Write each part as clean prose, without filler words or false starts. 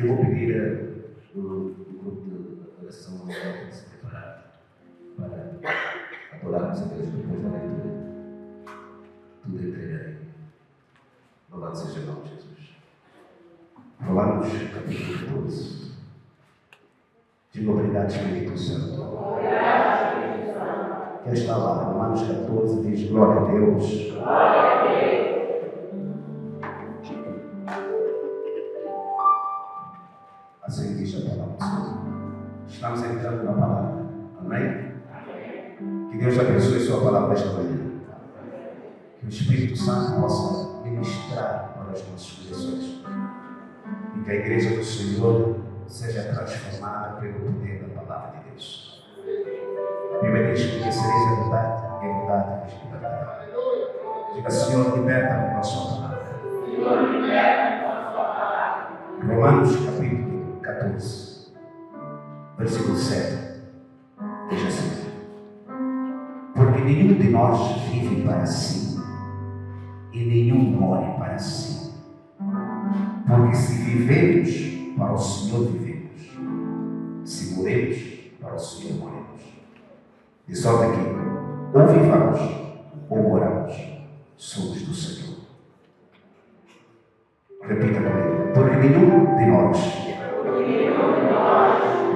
Eu vou pedir o grupo de oração para se preparar para adorarmos a Deus depois da leitura. Tudo entregarei. Louvado seja o nome de Jesus. Romanos capítulo 14. Digo obrigado, Espírito Santo. Quem está lá? Romanos 14 diz glória a Deus. Glória a Deus. Assim diz a palavra do Senhor. Estamos entrando na palavra. Amém? Que Deus abençoe sua palavra esta manhã. Que o Espírito Santo possa ministrar para os nossos corações. E que a igreja do Senhor seja transformada pelo poder da palavra de Deus. A Bíblia diz que conhecereis a verdade e a verdade vos libertará. Diga, Senhor, liberta-me com a sua palavra. Senhor, liberta-me com a sua palavra. Romanos capítulo 14, versículo 7. Diz assim: porque nenhum de nós vive para si, e nenhum morre para si. Porque se vivemos, para o Senhor vivemos. Se morremos, para o Senhor morremos. De sorte que, ou vivamos, ou moramos, somos do Senhor. Repita comigo. Porque nenhum de nós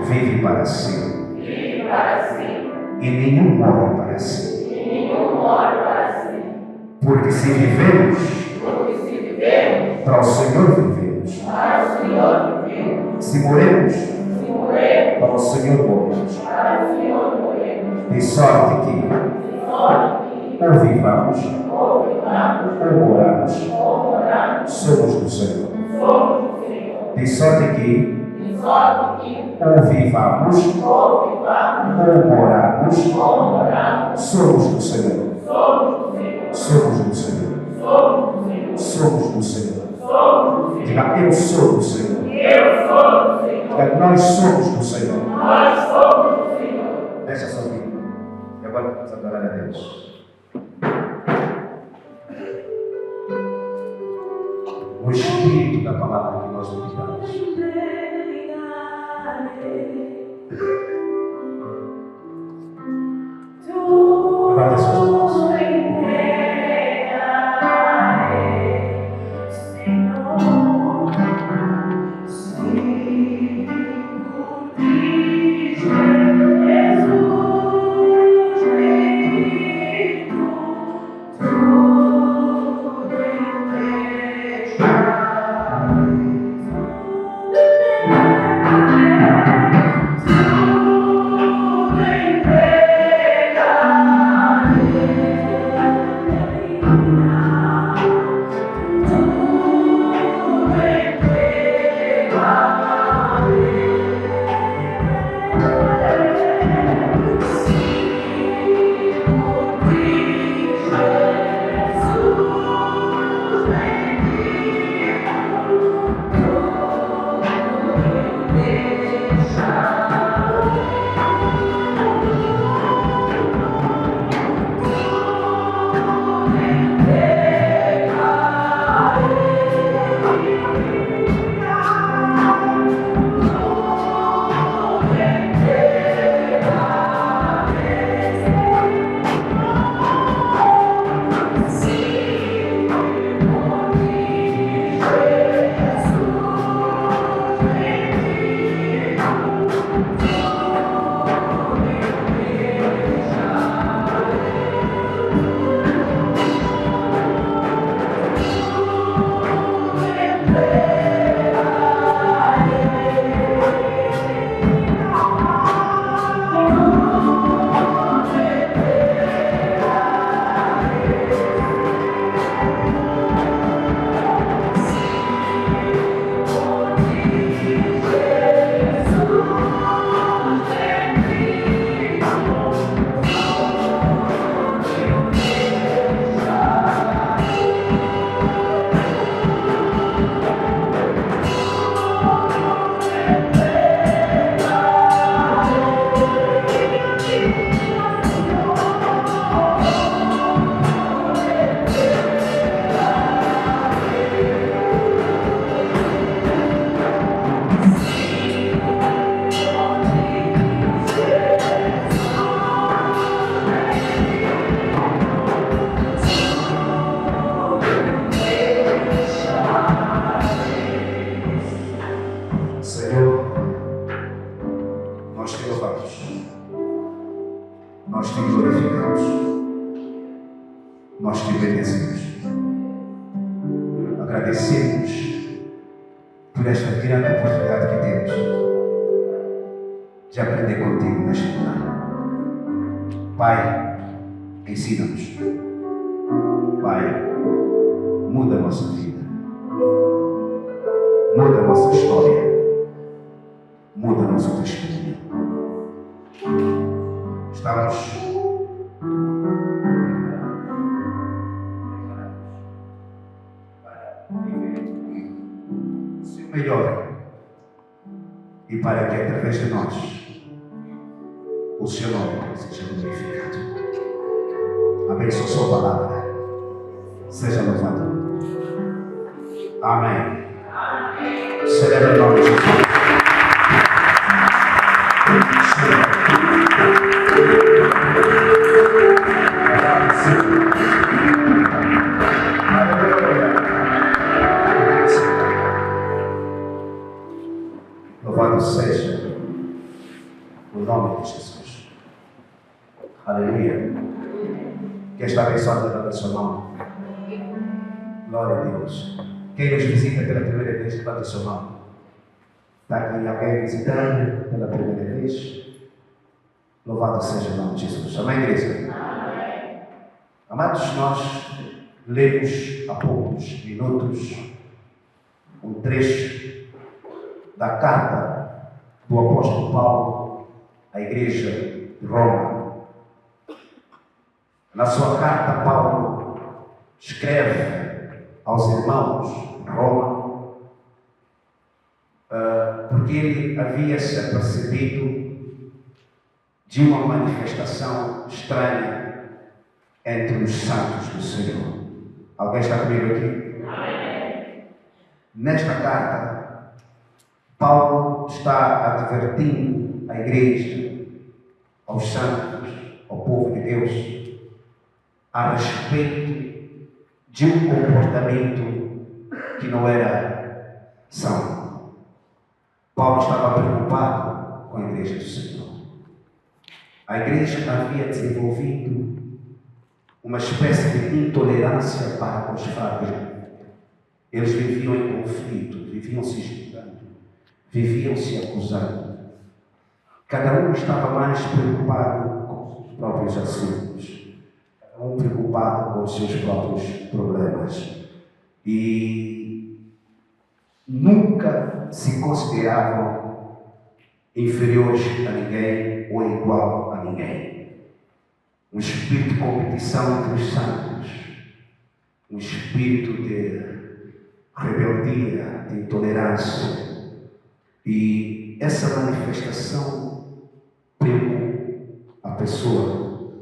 vive para si, e nenhum morre para si. Porque se vivemos, para o Senhor vivemos. Se morremos, para o Senhor morremos. De sorte que, ou vivamos, ou moramos, somos do Senhor. De sorte que, ou vivamos, ou moramos, somos do Senhor. Somos do Senhor. Somos do Senhor. Diga, eu sou do Senhor. Diga, nós somos do Senhor. Deixa só aqui. E agora vamos adorar a Deus. O Espírito da palavra que nós meditamos. Levanta as suas mãos. desta grande oportunidade que temos de aprender contigo nesta manhã. Pai, ensina-nos. Pai, muda a nossa vida. Muda a nossa história. Muda o nosso testemunho. Estamos para viver o seu melhor e para que através de nós o seu nome seja glorificado. Abençoa a sua palavra. Seja louvado. Amém. Celebra o nome de Jesus. Louvado seja o nome de Jesus. Aleluia. Quem está abençoado, levanta seu nome. Glória a Deus. Quem nos visita pela primeira vez, levanta seu nome. Está aqui alguém visitando pela primeira vez? Louvado seja o nome de Jesus. Amém, igreja? Amém. Amados, nós lemos há poucos minutos um trecho da carta do apóstolo Paulo à igreja de Roma. Na sua carta, Paulo escreve aos irmãos de Roma porque ele havia se apercebido de uma manifestação estranha entre os santos do Senhor. Alguém está comigo aqui? Amém. Nesta carta, Paulo está advertindo a igreja, aos santos, ao povo de Deus, a respeito de um comportamento que não era são. Paulo estava preocupado com a igreja do Senhor. A igreja havia desenvolvido uma espécie de intolerância para com os fracos. Eles viviam em conflito, viviam se julgando, viviam se acusando. Cada um estava mais preocupado com os próprios assuntos, cada um preocupado com os seus próprios problemas. E nunca se consideravam inferiores a ninguém ou igual a ninguém. Um espírito de competição entre os santos, um espírito de rebeldia, de intolerância. E essa manifestação preocupa a pessoa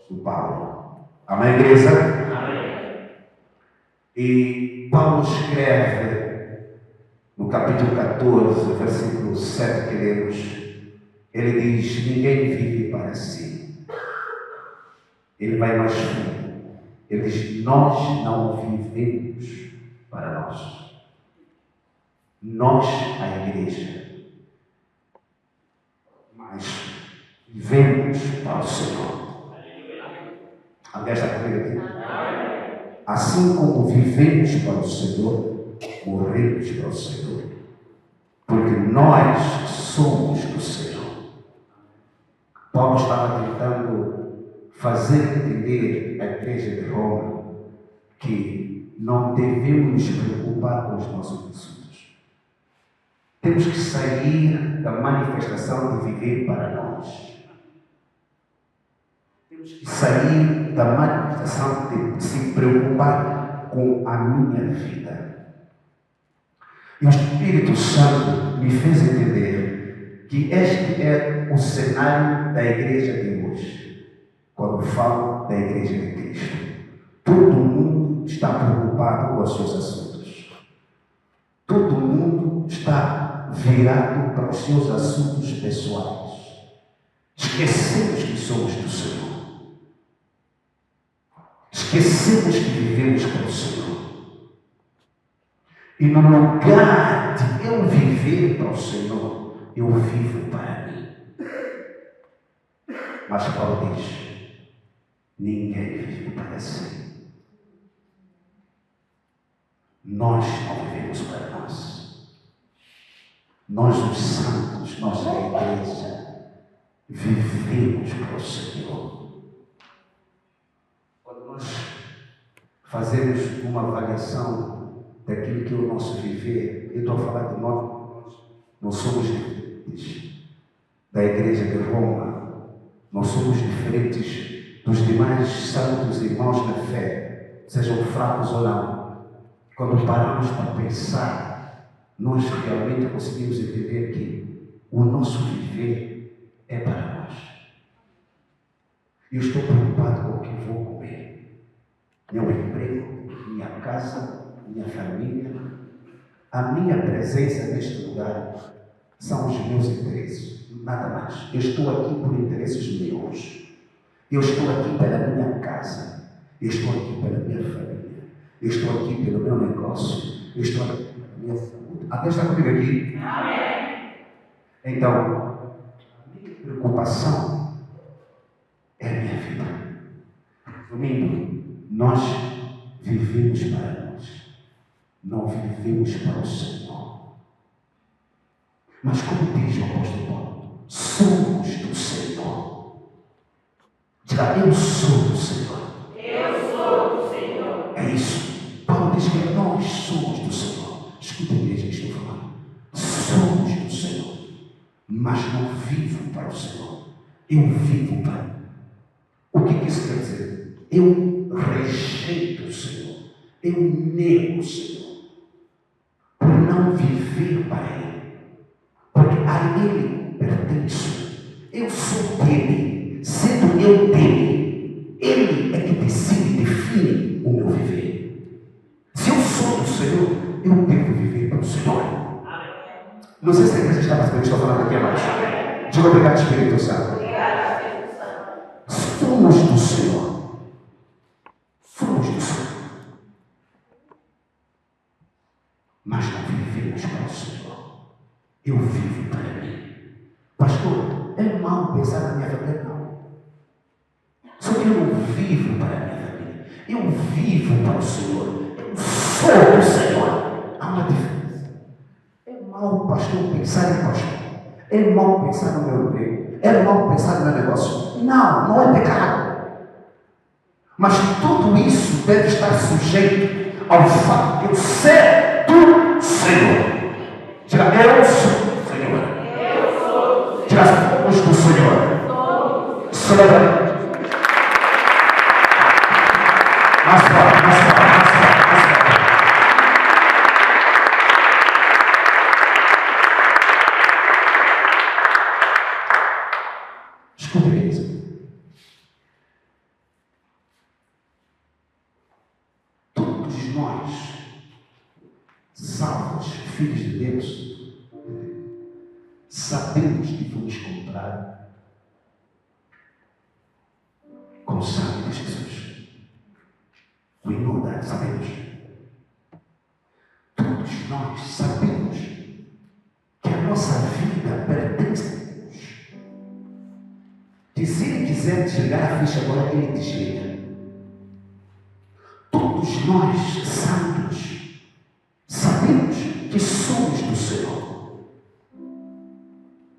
do Paulo. Amém, igreja? Amém. E Paulo escreve no capítulo 14, versículo 7 que lemos, ele diz: ninguém vive para si. Ele vai mais fundo. Ele diz: nós não vivemos para nós. Nós, a igreja, mas vivemos para o Senhor. Alguém está comigo aqui? Assim como vivemos para o Senhor, morremos para o Senhor. Porque nós somos do Senhor. Paulo estava tentando fazer entender à igreja de Roma que não devemos nos preocupar com os nossos assuntos. Temos que sair da manifestação de viver para nós. Temos que sair da manifestação de se preocupar com a minha vida. E o Espírito Santo me fez entender que este é o cenário da igreja de hoje. Quando falo da igreja de Cristo, todo mundo está preocupado com os seus assuntos. Todo mundo está virado para os seus assuntos pessoais. Esquecemos que somos do Senhor. Esquecemos que vivemos para o Senhor. E no lugar de eu viver para o Senhor, eu vivo para mim. Mas Paulo diz: ninguém vive para si. Nós não vivemos para nós. Nós, os santos, nós da igreja, vivemos para o Senhor. Quando nós fazemos uma avaliação daquilo que é o nosso viver, eu estou a falar de nós não somos diferentes da igreja de Roma, nós somos diferentes dos demais santos irmãos na fé, sejam fracos ou não. Quando paramos para pensar, nós realmente conseguimos entender que o nosso viver é para nós. Eu estou preocupado com o que vou comer, meu emprego, minha casa, minha família. A minha presença neste lugar são os meus interesses, nada mais. Eu estou aqui por interesses meus. Eu estou aqui pela minha casa. Eu estou aqui pela minha família. Eu estou aqui pelo meu negócio. Eu estou aqui pela minha saúde. Até está comigo aqui? Amém. Então, a minha preocupação é a minha vida. Domingo, nós vivemos para nós. Não vivemos para o Senhor. Mas como diz o apóstolo Paulo, somos do Senhor. Diga, eu sou do Senhor. Eu sou do Senhor. É isso. Paulo diz que nós somos do Senhor. Escuta a igreja que estou falando. Somos do Senhor. Mas não vivo para o Senhor. Eu vivo para mim. O que isso quer dizer? Eu rejeito o Senhor. Eu nego o Senhor. Por não viver para Ele. Porque a Ele pertenço. Eu sou dele. Sendo eu dele, Ele é que decide e define o meu viver. Se eu sou do Senhor, eu devo viver para o Senhor. Não sei se a igreja está percebendo o que estou falando aqui abaixo. Diga obrigado, Espírito Santo. Somos do Senhor. Somos do Senhor. Mas não vivemos para o Senhor. Eu vivo para mim. Pastor, é mal pensar na minha família? Não. Só que eu não vivo para a minha família. Eu vivo para o Senhor. Eu sou do Senhor. Há uma diferença. É mal, pastor, pensar em pastor. É mal pensar no meu emprego. É mal pensar no meu negócio. Não, não é pecado. Mas tudo isso deve estar sujeito ao fato de eu ser do Senhor. Diga, eu sou do Senhor. Eu sou. Diga, somos do Senhor. Celebrando. Mais forte, mais forte, mais forte, mais forte. Escuta isso. Todos nós, salvos, filhos de Deus, sabemos que fomos comprados com o sangue de Jesus. O inundado, sabemos. Todos nós sabemos que a nossa vida pertence a Deus. Que se Ele quiser desligar a ficha agora, Ele desliga. Todos nós, santos, sabemos que somos do Senhor.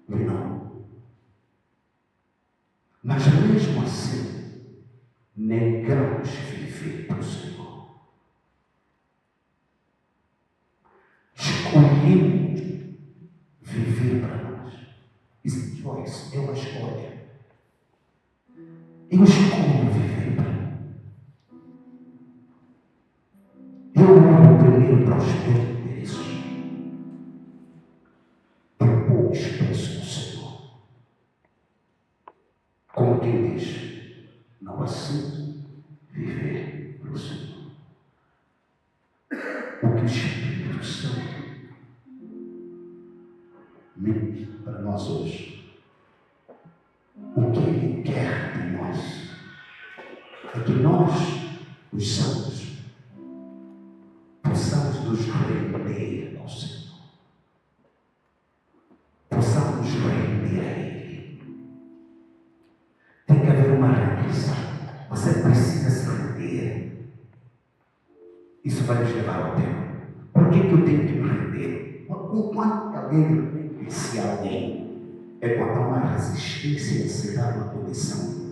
Não. Mas mesmo assim, negamos viver para o Senhor. Escolhemos viver para nós. Isso é uma escolha. Eu escolho viver para mim. Eu olho primeiro para os meus interesses. Depois penso no Senhor. Como quem diz, não aceito viver para o Senhor. O que o Espírito Santo me diz para nós hoje. O que Ele quer de nós é que nós, os santos, possamos nos render ao Senhor. Possamos nos render a Ele. Tem que haver uma rendição. Você precisa se render. Isso vai nos levar ao tempo. Por que eu tenho que me render? Enquanto alguém vence alguém, é quando há uma resistência a aceitar uma condição.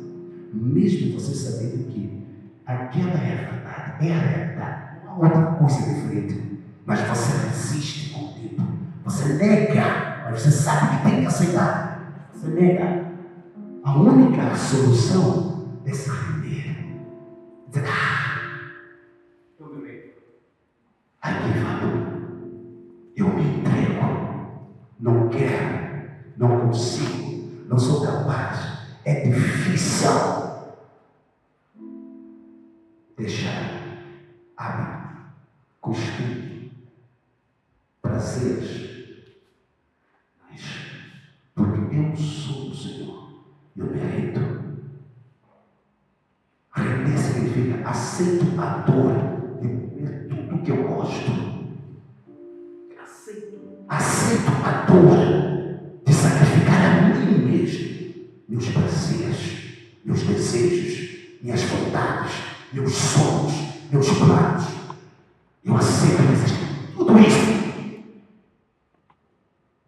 Mesmo você sabendo que aquela é a verdade, é a realidade, não há outra coisa diferente. Mas você resiste com o tempo. Você nega, mas você sabe que tem que aceitar. Você nega. A única solução é se render. Dizer, I give up. Eu me entrego. Não quero. Não consigo. Não sou capaz. É difícil deixar hábito, costume, prazeres. Mas, porque eu sou o Senhor, eu me rendo. Render significa aceito a dor de comer tudo que eu gosto. Aceito a dor de sacrificar a mim mesmo, meus prazeres, meus desejos, minhas vontades, meus sonhos, meus planos. Eu aceito tudo isso.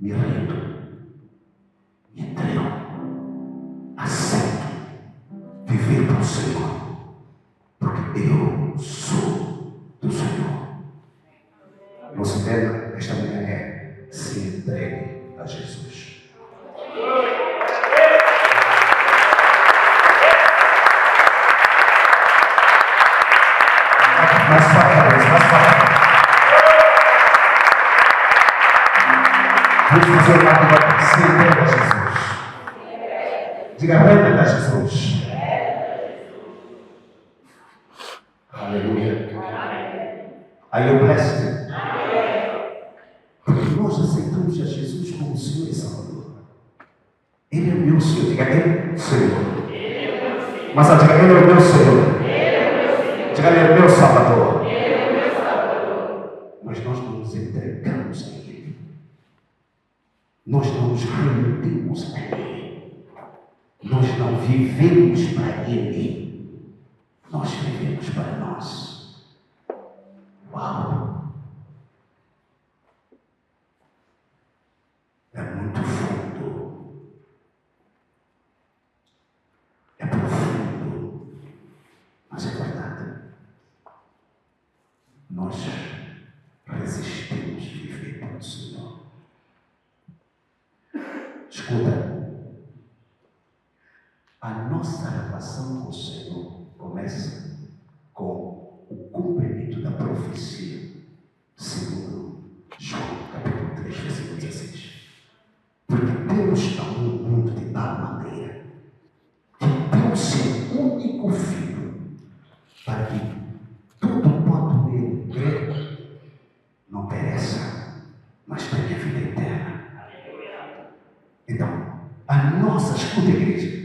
Me rendo, me entrego, aceito viver para o Senhor, porque eu sou do Senhor. Nosso tema esta manhã é: se entregue a Jesus. Mais forte. Vamos fazer uma coisa: se entregue a Jesus. Diga: renda a Jesus. Aleluia. Are you blessed? Porque nós aceitamos a Jesus como Senhor e Salvador. Ele é o meu Senhor. Diga: Ele é o Senhor. Mas diga: Ele é o meu Senhor. Diga: Ele é o meu Salvador. Mas nós não nos entregamos a Ele. Nós não nos rendemos a Ele. Nós não vivemos para Ele. Nós vivemos para nós. Uau! É muito fundo. É profundo. Mas é verdade. Nós resistimos viver para o Senhor. Escuta. A nossa relação com o Senhor começa com o cumprimento da profecia, segundo João, capítulo 3, versículo 16. Porque Deus amou o mundo de tal maneira que deu o seu único Filho, para que tudo quanto nele crê não pereça, mas tenha vida eterna. Então, a nossa, escuta, igreja,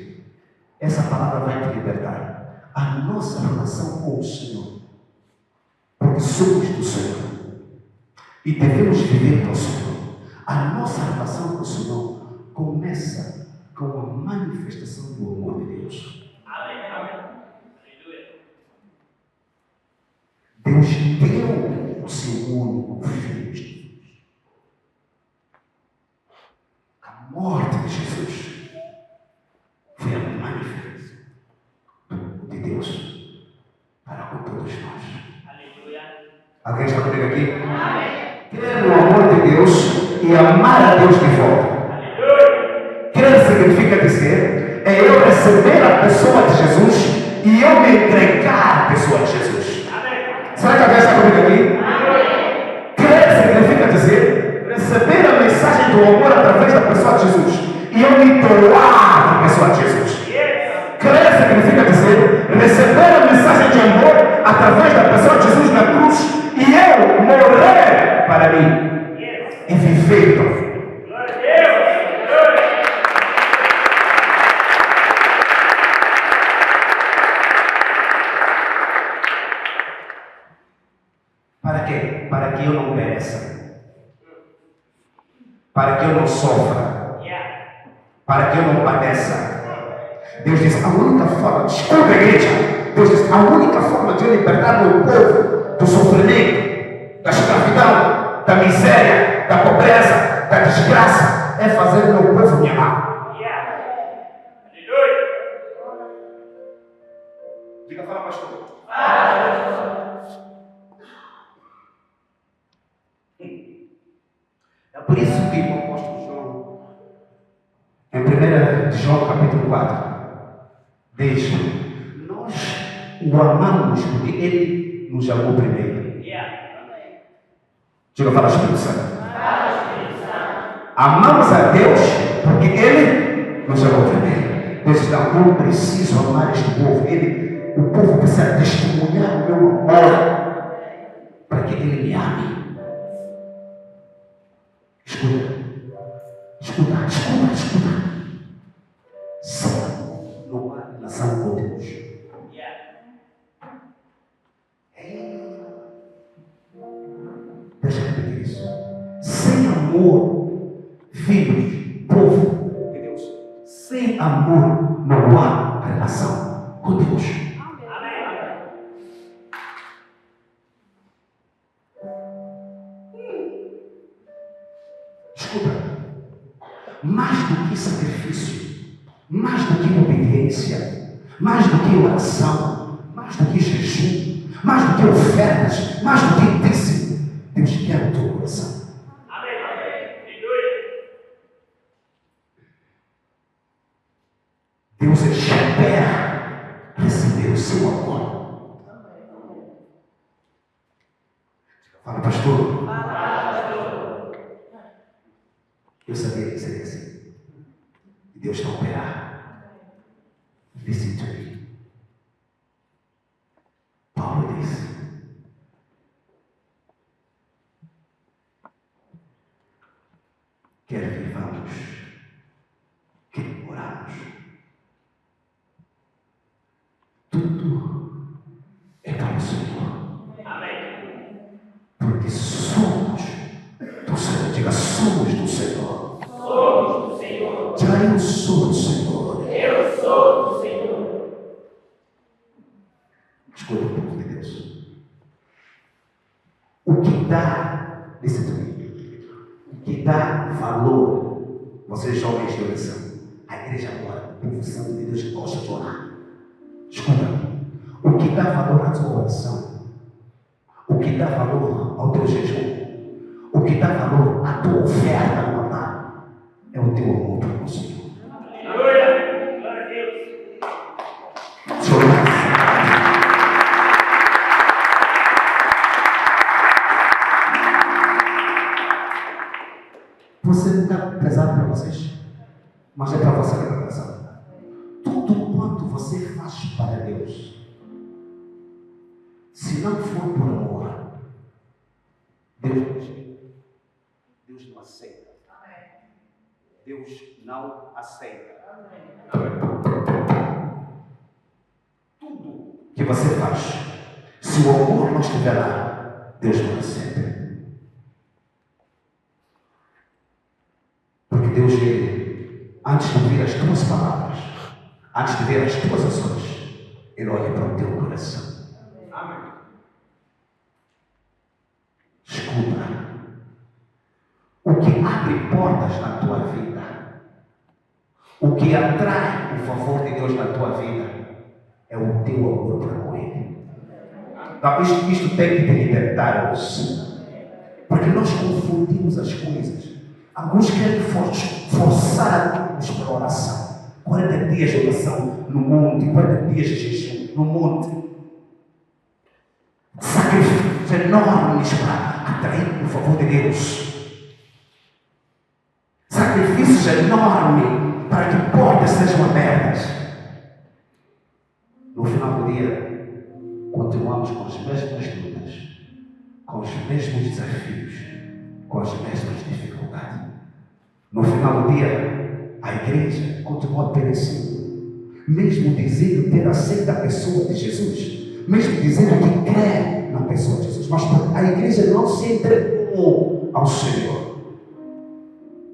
essa palavra vai te libertar. A nossa relação com o Senhor, porque somos do Senhor e devemos viver para o Senhor. A nossa relação com o Senhor começa com a manifestação do amor de Deus. Deus deu o seu único Filho, Jesus. A morte de Jesus foi a manifestação de Deus para com todos nós. Alguém está comigo aqui? Crer no amor de Deus e amar a Deus de volta. Crer significa dizer: é eu receber a pessoa de Jesus e eu me entregar à pessoa de Jesus. Será que alguém está comigo aqui? Crer significa dizer receber a mensagem do amor através da pessoa de Jesus e eu me doar à pessoa de Jesus. Crer significa dizer receber a mensagem de amor através da pessoa de Jesus na cruz e eu morrer para mim e viver para mim. Para quê? Para que eu não pereça. Para que eu não sofra. Para que eu não padeça. Deus diz: a única forma, desculpa, igreja, Deus diz: a única forma de eu libertar meu povo do sofrimento, da escravidão, da miséria, da pobreza, da desgraça, é fazer o meu povo me amar. Diga, fala, pastor. É por isso que o apóstolo João, em 1 João capítulo 4, diz: nós o amamos porque ele nos amou primeiro. Diga, fala, Espírito Santo. Amamos a Deus porque ele nos amou primeiro. Deus não, eu preciso amar este povo. O povo precisa testemunhar o meu amor para que ele me ame. Escuta. Sem amor não há relação com Deus. Deixa eu repetir isso. Sem amor, filhos, povo de Deus, sem amor não há relação com Deus. Escuta, mais do que sacrifício, mais do que obediência, mais do que oração, mais do que jejum, mais do que ofertas, mais do que dízimo, Deus quer o teu coração. Deus espera receber o seu amor. Fala, pastor. Eu sabia que seria assim. E Deus está a operar. Listen to me. Paulo disse: quer vivamos, quer moramos, tudo é para o Senhor. Amém. Porque somos do Senhor. Diga, somos do Senhor. Somos do Senhor. Já eu sou do Senhor. Eu sou do Senhor. Escuta o povo de Deus. O que dá, o que dá valor, vocês jovens de oração, a igreja agora, o povo santo de Deus gosta de orar. Escuta, o que dá valor à tua oração, o que dá valor ao teu jejum, o que dá valor à tua oferta no altar, é o teu amor para o Senhor. Aleluia! Glória a Deus! Senhor, você não está pesado para vocês, mas é para você que está pesado. Tudo quanto você faz para Deus, se não for por amor, Deus não aceita. Deus não aceita. Tudo que você faz, se o amor não estiver lá, Deus não aceita. Porque Deus, antes de ouvir as tuas palavras, antes de ver as tuas ações, Ele olha para o teu coração. Amém. Escuta. O que abre portas na tua vida, o que atrai o favor de Deus na tua vida, é o teu amor para com Ele. Então, isto tem que te libertar hoje. Porque nós confundimos as coisas. Alguns querem forçar a Deus para a oração. 40 dias de oração no monte, 40 dias de jejum no monte. Sacrifícios enormes para atrair o favor de Deus. Sacrifícios enormes para que portas sejam abertas. No final do dia, continuamos com as mesmas lutas, com os mesmos desafios, com as mesmas dificuldades. No final do dia, a igreja continua perecendo, mesmo dizendo ter aceito a pessoa de Jesus, mesmo dizendo que crê na pessoa de Jesus, mas a igreja não se entregou ao Senhor.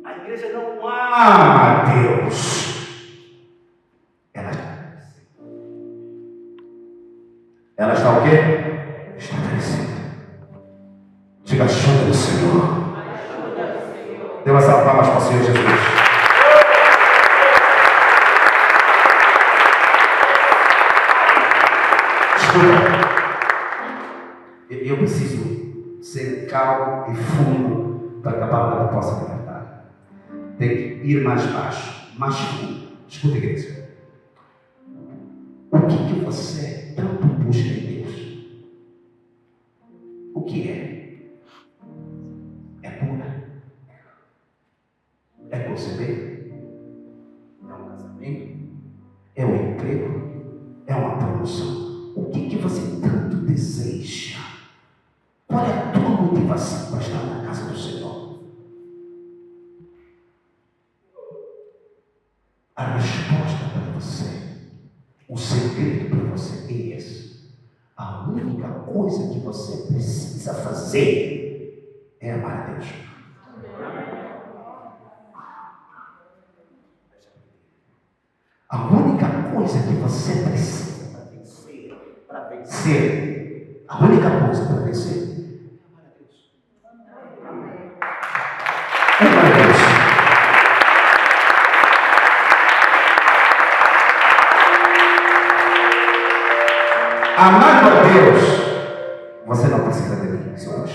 A igreja não ama a Deus. Ela está o quê? Está perecendo. Diga, ajuda do Senhor. Dê uma salva de palmas para o Senhor Jesus. Eu preciso ser calmo e fundo para que a palavra possa libertar. Tem que ir mais baixo, mais fundo. Escuta, igreja. O que você tanto busca em Deus? O que é? É cura? É conceber? É um casamento? É um emprego? É uma promoção? O que você tanto deseja? Qual é a tua motivação para estar na casa do Senhor? A resposta para você, o segredo para você é esse. A única coisa que você precisa fazer é amar a Deus. A única coisa que você precisa para vencer, a única coisa para vencer, é amar a Deus. Amando a Deus, você não precisa de mim, Senhor.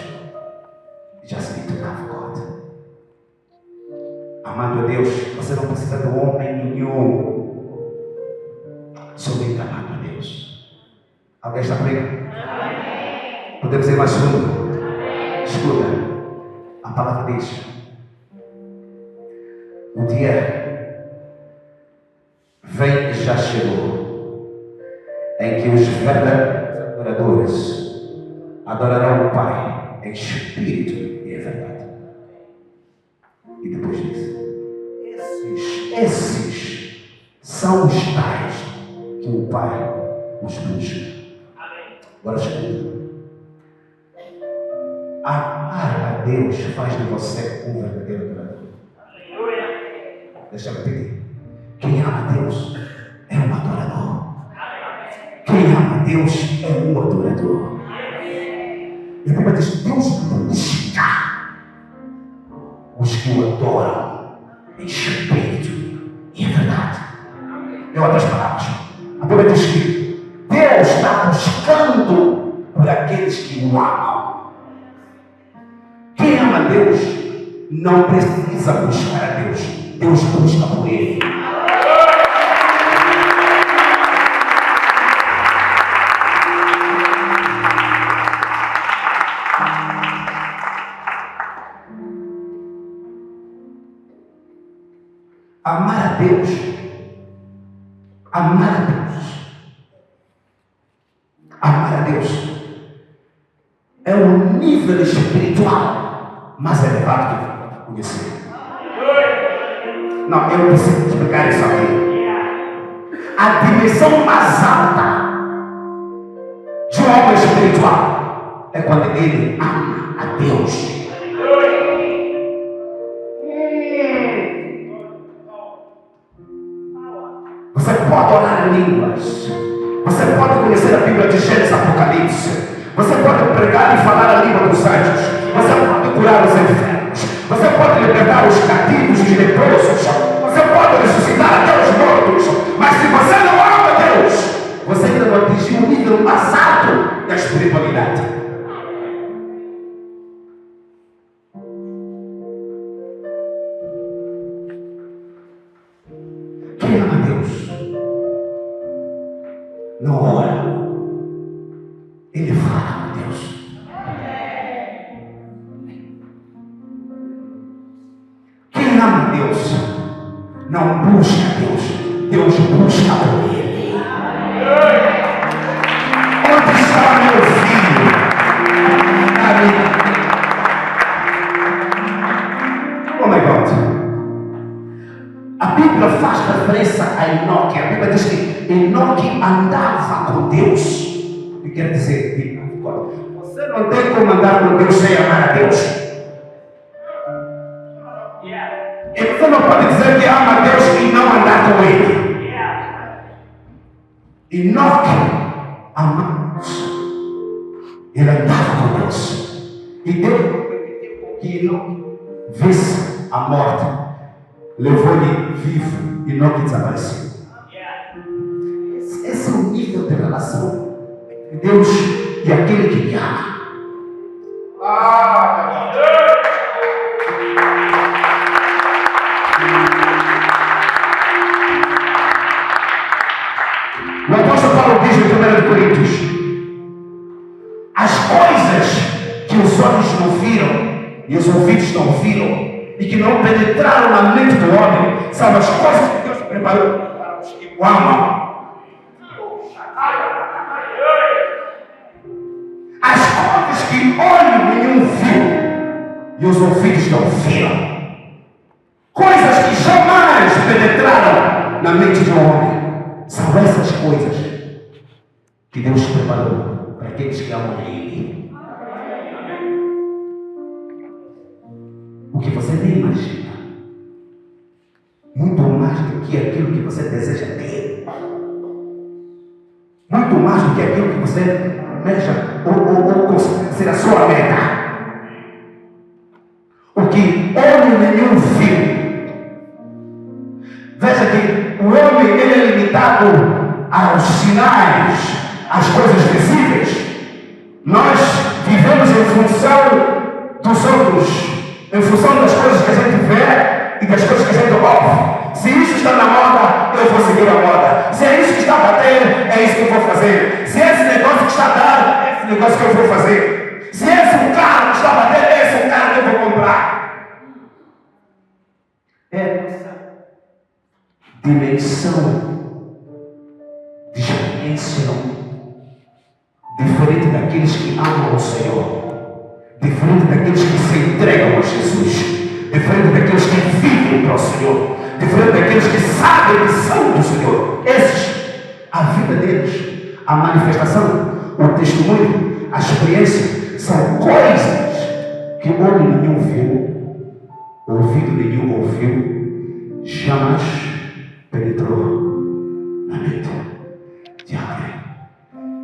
Just need to love God. Amando a Deus, você não precisa de homem nenhum. Somente amando a Deus. Alguém está comigo? Amém. Podemos ir mais fundo? Amém. Escuta, a palavra diz: o dia vem e já chegou em que os verdadeiros adoradores adorarão o Pai em espírito e em verdade. E depois disso, esses são os tais que o Pai os busca. Agora escuta. Amar a Deus faz de você um verdadeiro adorador. Deixa eu repetir. Quem ama a Deus é um adorador. Quem ama a Deus é um adorador. E a Bíblia diz: Deus busca os que o adoram em espírito e em verdade. Em outras palavras, a Bíblia diz que Deus está buscando por aqueles que o amam. Quem ama a Deus não precisa buscar a Deus. Deus busca por ele. Amar a Deus, amar a Deus, amar a Deus é um nível espiritual mais elevado que conhecer. Não, eu preciso explicar isso aqui. A dimensão mais alta de um homem espiritual é quando ele ama a Deus. Você pode orar em línguas. Você pode conhecer a Bíblia de Gênesis, Apocalipse. Você pode pregar e falar a língua dos anjos. Você pode curar os enfermos. Você pode libertar os cativos e os leprosos. Você pode ressuscitar até os mortos. Mas se você não ama a Deus, você ainda não atingiu o nível mais alto da espiritualidade. Quem ama a Deus não ora, ele fala com Deus. Quem ama a Deus não busca a Deus, Deus busca por ele. Onde está meu filho? Oh my God. A Bíblia faz referência a Enoque. A Bíblia diz que Enoque andava com Deus. O que quer dizer? Você não tem como andar com Deus sem amar a Deus. E você não pode dizer que ama a Deus e não andar com Ele. Enoque amava Deus. Ele andava com Deus. E Deus permitiu que Enoque visse a morte levou-lhe vivo e não que desapareceu. Esse é o nível de relação de Deus e aquele que me ama. O apóstolo Paulo diz em 1 Coríntios: as coisas que os olhos não viram e os ouvidos não ouviram e que não penetraram na mente do homem são as coisas que Deus preparou para os que o amam. As coisas que olho nenhum viu e os ouvidos não ouviram, coisas que jamais penetraram na mente do homem, são essas coisas que Deus preparou para aqueles que amam Ele. O que você nem imagina, muito mais do que aquilo que você deseja ter, muito mais do que aquilo que você almeja ou considera ser a sua meta. O que olho nenhum viu. Veja que o homem ele é limitado aos sinais, às coisas visíveis. Nós vivemos em função dos outros, em função das coisas que a gente vê e das coisas que a gente ouve. Se isso está na moda, eu vou seguir a moda. Se é isso que está batendo, é isso que eu vou fazer. Se esse negócio que está dando, é esse negócio que eu vou fazer. Se esse é um carro que está batendo, esse é um carro que eu vou comprar. É essa dimensão de experiência diferente daqueles que amam o Senhor, diferente daqueles que se entregam a Jesus, diferente daqueles que vivem para o Senhor, diferente daqueles que sabem que são do Senhor. Esses, a vida deles, a manifestação, o testemunho, a experiência, são coisas que olho nenhum viu, ouvido nenhum ouviu, jamais penetrou na mente de alguém.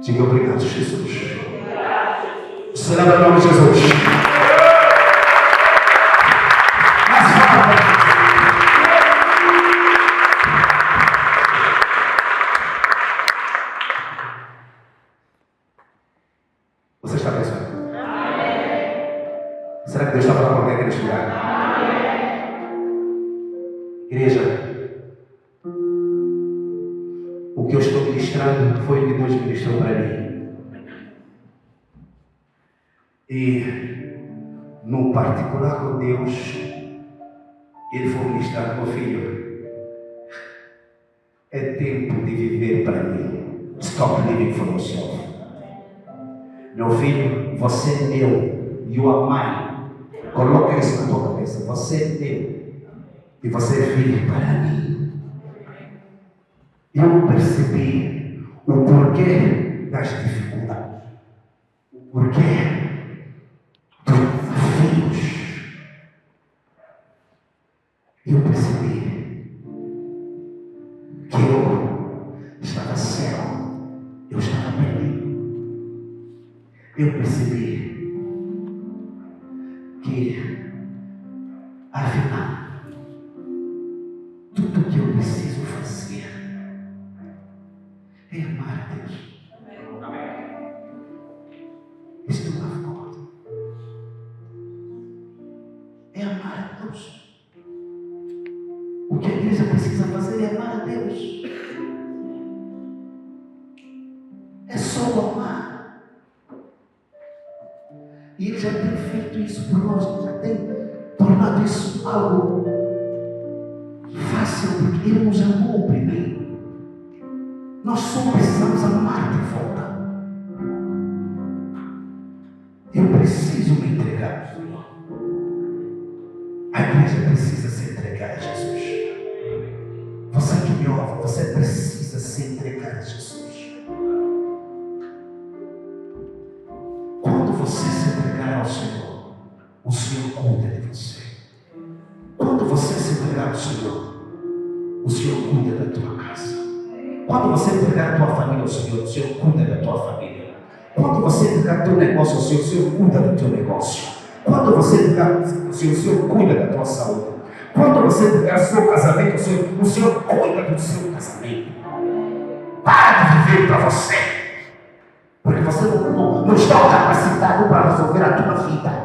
Diga obrigado, Jesus. Celebra o nome de Jesus. Mas fala. Você está pensando? Será que Deus está falando com alguém aqui neste lugar? Igreja, o que eu estou ministrando foi o que Deus ministrou para mim. E, no particular com Deus, Ele foi ministrar, meu filho, é tempo de viver para mim. Stop living for yourself. Meu filho, você é meu. You are mine. Coloca isso na tua cabeça. Você é meu. E você vive para mim. Eu percebi o porquê das dificuldades, o porquê dos desafios. Eu percebi que eu estava cego, eu estava perdido. Eu percebi que, afinal, tudo que eu preciso fazer é amar a Deus. Estou na forma. É amar a Deus. O que a igreja precisa fazer é amar a Deus. É só amar. E Ele já tem feito isso por nós, já tem tornado isso algo fácil, porque Ele nos amou primeiro. Nós só precisamos amar de volta. Eu preciso me entregar ao Senhor. A igreja precisa se entregar a Jesus. Você que me ouve, você precisa se entregar a Jesus. Quando você se entregar ao Senhor, o Senhor cuida de você. Quando você se entregar ao Senhor, o Senhor cuida da tua casa. Quando você entregar a tua família ao Senhor, o Senhor cuida da tua família. Quando você entregar o teu negócio ao Senhor, o Senhor cuida do teu negócio. Quando você entregar o Senhor cuida da tua saúde. você entregar o seu casamento, o Senhor cuida do seu casamento. Para de viver para você, porque você não está capacitado para resolver a tua vida.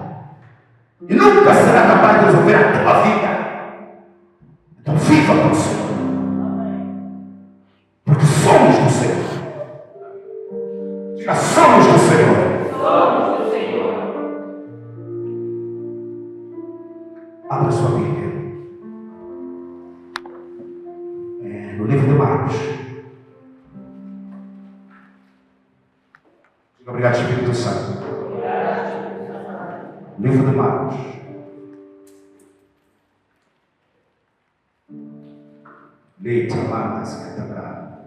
E nunca será capaz de resolver a tua vida. Então viva para o Senhor. Porque somos do Senhor. Diga, somos do Senhor. Somos do Senhor. Abra sua Bíblia. No livro de Marcos. Diga, obrigado, Espírito Santo. Livro de Marcos. Leite, amadas, cantará.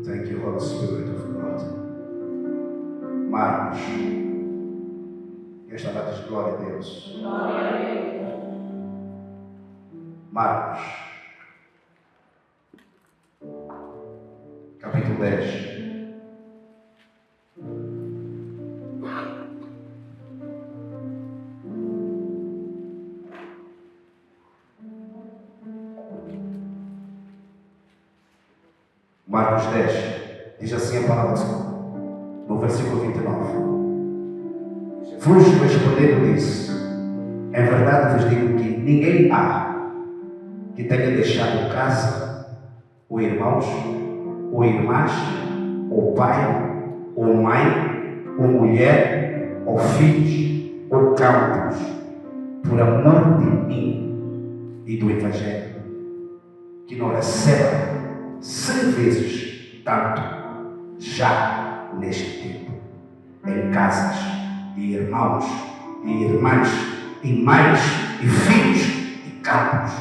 Thank you, Holy Spirit of God. Marcos. Esta data de glória a Deus. Marcos. Capítulo 10. Marcos 10, diz assim a palavra do Senhor, no versículo 29. Jesus respondendo disse: em verdade vos digo que ninguém há que tenha deixado casa, ou irmãos, ou irmãs, ou pai, ou mãe, ou mulher, ou filhos, ou campos, por amor de mim e do Evangelho, que não receba 100 vezes tanto já neste tempo, em casas, e irmãos, e irmãs, e mães, e filhos, e campos,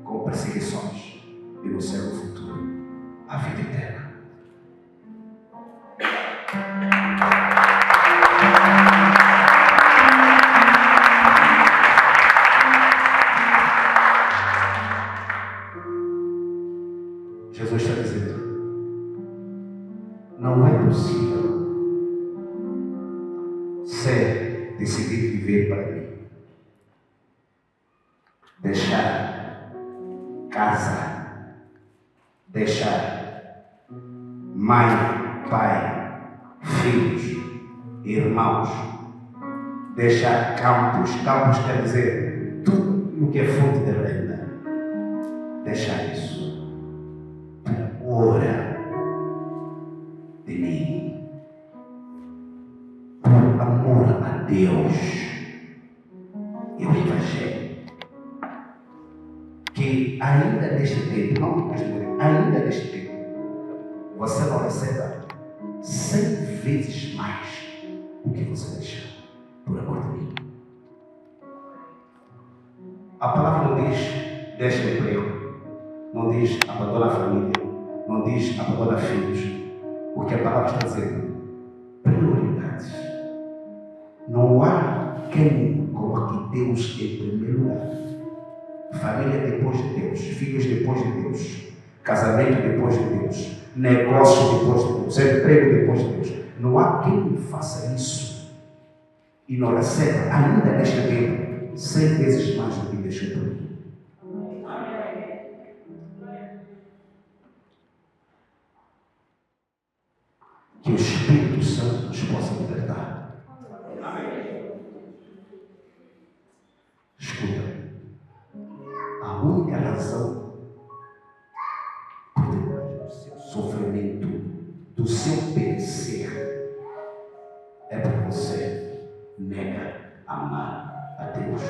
com perseguições, e no céu futuro, a vida eterna. Jesus está dizendo: não é possível decidir viver para mim, deixar casa, deixar mãe, pai, filhos, irmãos, deixar campos. Campos quer dizer tudo o que é fonte de renda. Deixar isso. Ora de mim, por amor a Deus e o Evangelho, que ainda neste tempo, não ainda neste tempo, você não receba 100 vezes mais o que você deixa, por amor de mim. A palavra não diz deixa o emprego, não diz abandona a família, não diz abandona filhos. O que a palavra está dizendo? Prioridades. Não há quem coloque Deus em primeiro lugar. Família depois de Deus, filhos depois de Deus, casamento depois de Deus, negócio depois de Deus, emprego depois de Deus. Não há quem faça isso e não receba ainda neste tempo 100 vezes mais do que deixou por mim. Que o Espírito Santo nos possa libertar. Escuta, a única razão por trás do seu sofrimento, do seu perecer, é porque você nega amar a Deus.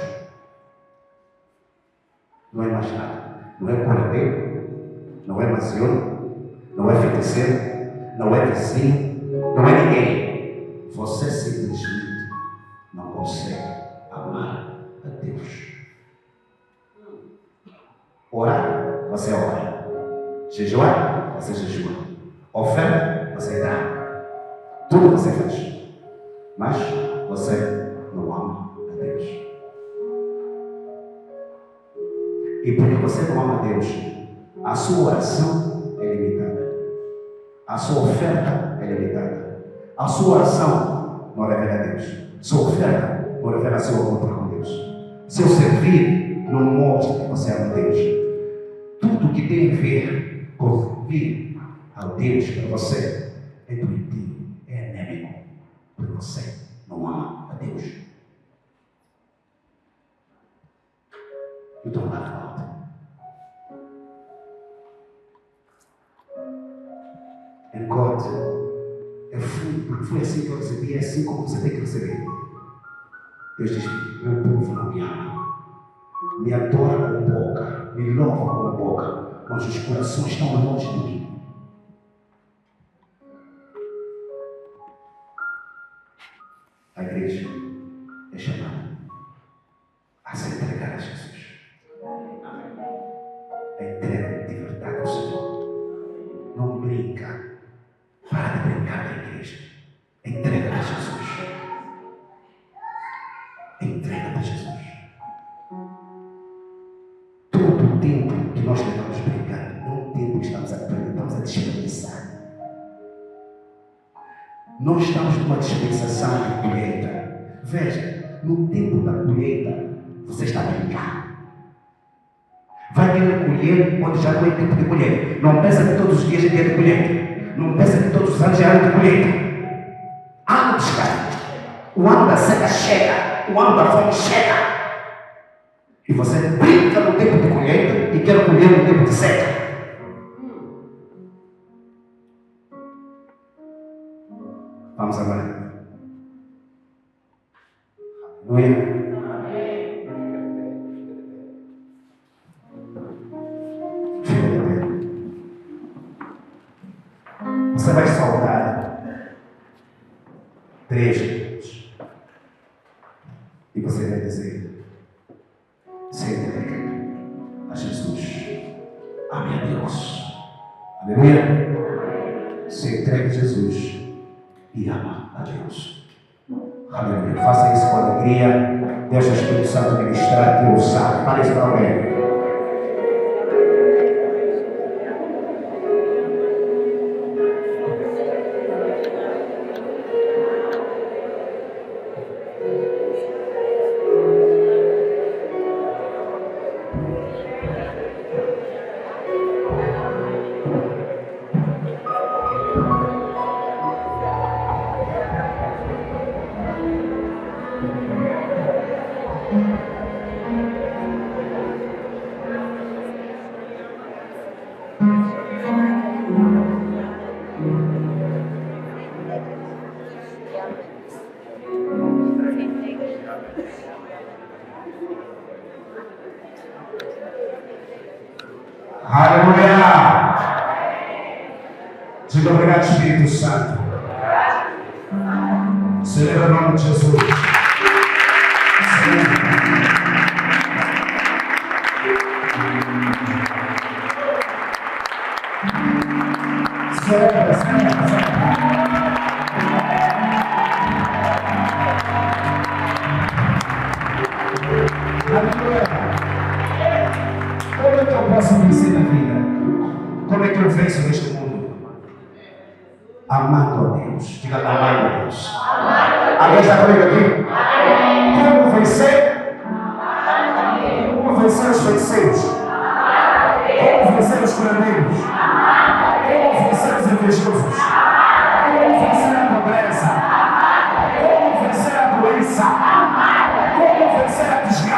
Não é mais nada. Não é curandeiro, não é macione, não é feiticeiro, não é vizinho, não é ninguém. Você simplesmente não consegue amar a Deus. Orar, você ora. Jejuar, você jejua. Oferta, você dá. Tudo você faz. Mas você não ama a Deus. E porque você não ama a Deus, a sua oração é limitada. A sua oferta é limitada. A sua oração não revela a Deus. Sua oferta não revela seu amor para com Deus. Seu servir não mostra que você ama Deus. Tudo que tem a ver com vir ao Deus para você é doentio, é anêmico, porque você não ama a Deus. You don't love God. And God é fruto, porque foi assim que eu recebi, é assim como você tem que receber. Deus diz: meu povo não me ama, me adora com a boca, me louva com a boca, mas os corações estão longe de mim. A igreja é chamada a se entregar a Jesus. A entrega de verdade ao Senhor. Não brinca. Para de brincar na igreja. Entrega a Jesus. Entrega a Jesus. Todo o tempo que nós levamos brincando, não é um tempo que estamos a perder, estamos a desperdiçar. Nós estamos numa dispensação de colheita. Veja, no tempo da colheita, você está a brincar. Vai querer colher quando já não é tempo de colheita. Não pensa que todos os dias é dia de colheita. Não pensa que todos os anos é ano de colheita. Ano de escala. O ano da seca chega. O ano da fome chega. E você brinca no tempo de colheita e quer colher no tempo de seca. Vamos agora. Aleluia. Você vai saudar 3 minutos. E você vai dizer: se entrega a Jesus. Amém a Deus. Aleluia. Se entrega a Jesus e ama a Deus. Aleluia. Faça isso com alegria. Deixa o Espírito Santo ministrar e usar. Fale isso para alguém. Aleluia! Diga obrigado, Espírito Santo. Celebra o nome de Jesus. Celebra, celebra. Aleluia! Como é que eu posso vencer na vida? Como é que eu venço neste mundo? Amando a Deus. Diga, amando a Deus. Alguém está comigo aqui? Como vencer? Como vencer os feiticeiros? Como vencer os curandeiros? Como vencer os invejosos? Como vencer a pobreza? Como vencer a doença? Como vencer a desgraça?